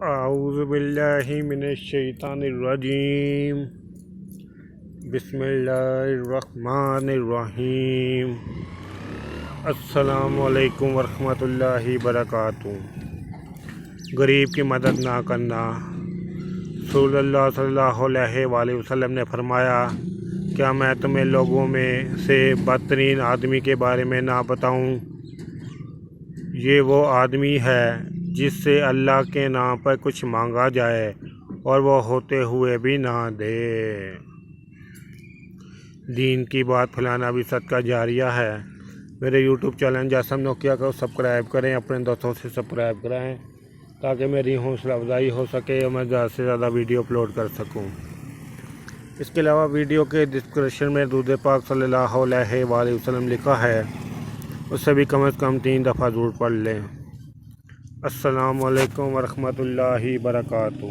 اعوذ باللہ من الشیطان الرجیم بسم اللہ الرحمن الرحیم السلام علیکم ورحمۃ اللہ وبرکاتہ۔ غریب کی مدد نہ کرنا۔ رسول اللہ صلی اللہ علیہ وآلہ وسلم نے فرمایا، کیا میں تمہیں لوگوں میں سے بدترین آدمی کے بارے میں نہ بتاؤں؟ یہ وہ آدمی ہے جس سے اللہ کے نام پر کچھ مانگا جائے اور وہ ہوتے ہوئے بھی نہ دے۔ دین کی بات پھیلانا بھی صدقہ جاریہ ہے۔ میرے یوٹیوب چینل جاسم نوکیا کو سبسکرائب کریں، اپنے دوستوں سے سبسکرائب کرائیں تاکہ میری حوصلہ افزائی ہو سکے اور میں زیادہ سے زیادہ ویڈیو اپلوڈ کر سکوں۔ اس کے علاوہ ویڈیو کے ڈسکرپشن میں درود پاک صلی اللہ علیہ وآلہ وسلم لکھا ہے، اس سے بھی کم از کم 3 دفعہ ضرور پڑھ لیں۔ السلام علیکم ورحمۃ اللہ وبرکاتہ۔